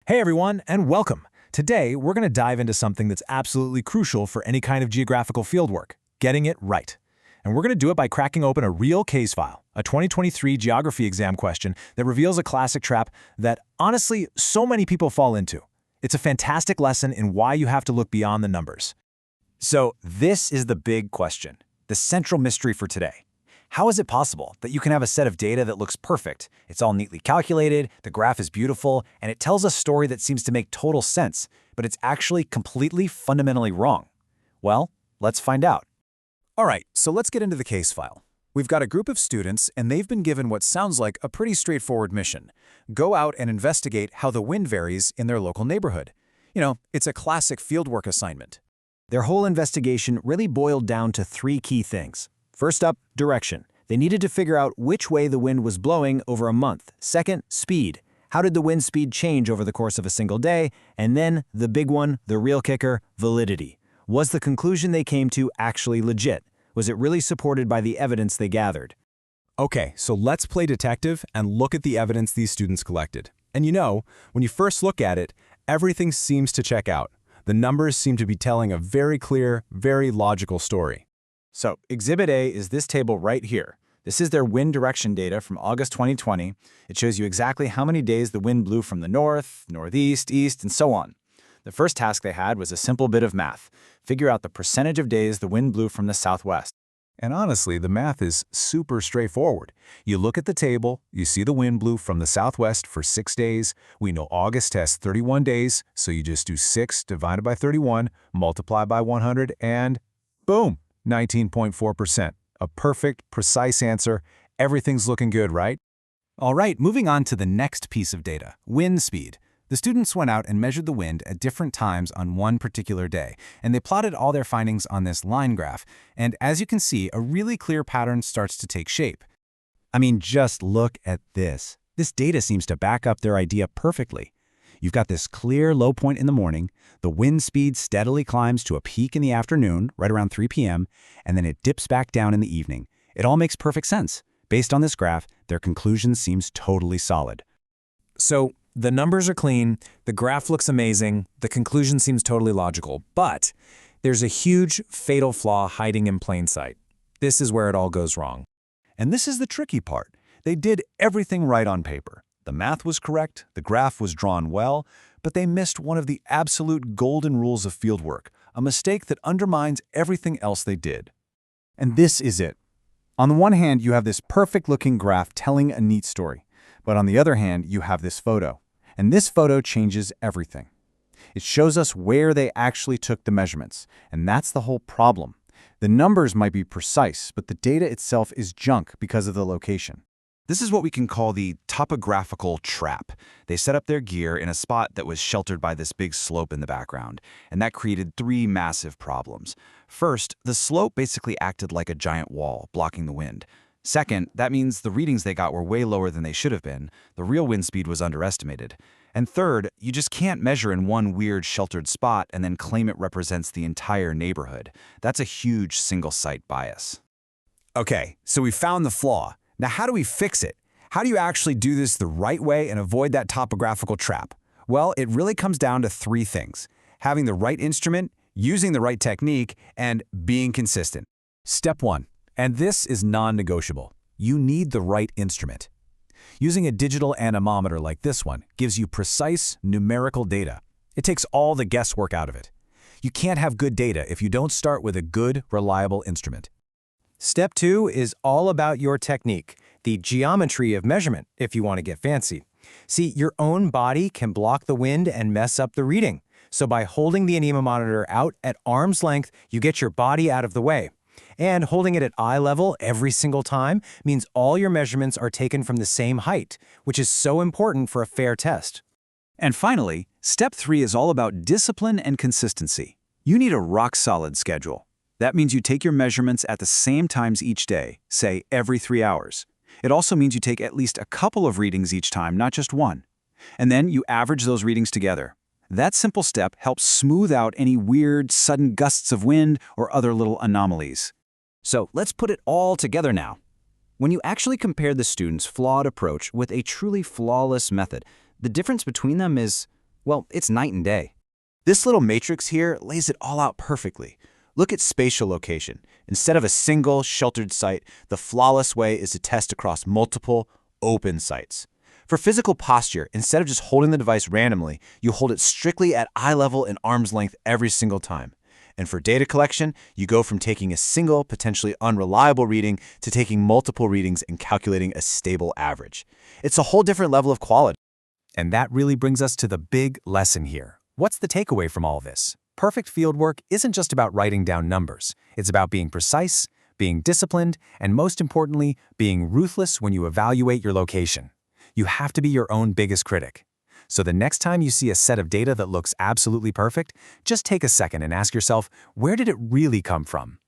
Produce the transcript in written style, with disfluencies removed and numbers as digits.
Hey everyone, and welcome. Today, we're going to dive into something that's absolutely crucial for any kind of geographical fieldwork, getting it right. And we're going to do it by cracking open a real case file, a 2023 geography exam question that reveals a classic trap that, honestly, so many people fall into. It's a fantastic lesson in why you have to look beyond the numbers. So this is the big question, the central mystery for today. How is it possible that you can have a set of data that looks perfect, it's all neatly calculated, the graph is beautiful, and it tells a story that seems to make total sense, but it's actually completely fundamentally wrong? Well, let's find out. All right, so let's get into the case file. We've got a group of students, and they've been given what sounds like a pretty straightforward mission. Go out and investigate how the wind varies in their local neighborhood. You know, it's a classic fieldwork assignment. Their whole investigation really boiled down to three key things. First up, direction. They needed to figure out which way the wind was blowing over a month. Second, speed. How did the wind speed change over the course of a single day? And then, the big one, the real kicker, validity. Was the conclusion they came to actually legit? Was it really supported by the evidence they gathered? Okay, so let's play detective and look at the evidence these students collected. And you know, when you first look at it, everything seems to check out. The numbers seem to be telling a very clear, very logical story. So, Exhibit A is this table right here. This is their wind direction data from August 2020. It shows you exactly how many days the wind blew from the north, northeast, east, and so on. The first task they had was a simple bit of math. Figure out the percentage of days the wind blew from the southwest. And honestly, the math is super straightforward. You look at the table, you see the wind blew from the southwest for 6 days. We know August has 31 days, so you just do 6 divided by 31, multiply by 100, and boom, 19.4%. A perfect, precise answer. Everything's looking good, right? All right, moving on to the next piece of data, wind speed. The students went out and measured the wind at different times on one particular day, and they plotted all their findings on this line graph. And as you can see, a really clear pattern starts to take shape. I mean, just look at this. This data seems to back up their idea perfectly. You've got this clear low point in the morning, the wind speed steadily climbs to a peak in the afternoon, right around 3 p.m., and then it dips back down in the evening. It all makes perfect sense. Based on this graph, their conclusion seems totally solid. So, the numbers are clean, the graph looks amazing, the conclusion seems totally logical, but there's a huge, fatal flaw hiding in plain sight. This is where it all goes wrong. And this is the tricky part. They did everything right on paper. The math was correct, the graph was drawn well, but they missed one of the absolute golden rules of fieldwork, a mistake that undermines everything else they did. And this is it. On the one hand, you have this perfect-looking graph telling a neat story, but on the other hand, you have this photo. And this photo changes everything. It shows us where they actually took the measurements, and that's the whole problem. The numbers might be precise, but the data itself is junk because of the location. This is what we can call the topographical trap. They set up their gear in a spot that was sheltered by this big slope in the background, and that created three massive problems. First, the slope basically acted like a giant wall, blocking the wind. Second, that means the readings they got were way lower than they should have been. The real wind speed was underestimated. And third, you just can't measure in one weird sheltered spot and then claim it represents the entire neighborhood. That's a huge single-site bias. Okay, so we found the flaw. Now, how do we fix it? How do you actually do this the right way and avoid that topographical trap? Well, it really comes down to three things: having the right instrument, using the right technique, and being consistent. Step 1, and this is non-negotiable. You need the right instrument. Using a digital anemometer like this one gives you precise numerical data. It takes all the guesswork out of it. You can't have good data if you don't start with a good, reliable instrument. Step 2 is all about your technique, the geometry of measurement, if you want to get fancy. See, your own body can block the wind and mess up the reading. So by holding the anemometer out at arm's length, you get your body out of the way. And holding it at eye level every single time means all your measurements are taken from the same height, which is so important for a fair test. And finally, step 3 is all about discipline and consistency. You need a rock-solid schedule. That means you take your measurements at the same times each day, say every 3 hours. It also means you take at least a couple of readings each time, not just one. And then you average those readings together. That simple step helps smooth out any weird, sudden gusts of wind or other little anomalies. So let's put it all together now. When you actually compare the students' flawed approach with a truly flawless method, the difference between them is, Well, it's night and day. This little matrix here lays it all out perfectly. Look at spatial location. Instead of a single, sheltered site, the flawless way is to test across multiple, open sites. For physical posture, instead of just holding the device randomly, you hold it strictly at eye level and arm's length every single time. And for data collection, you go from taking a single, potentially unreliable reading to taking multiple readings and calculating a stable average. It's a whole different level of quality. And that really brings us to the big lesson here. What's the takeaway from all this? Perfect fieldwork isn't just about writing down numbers. It's about being precise, being disciplined, and most importantly, being ruthless when you evaluate your location. You have to be your own biggest critic. So the next time you see a set of data that looks absolutely perfect, just take a second and ask yourself, where did it really come from?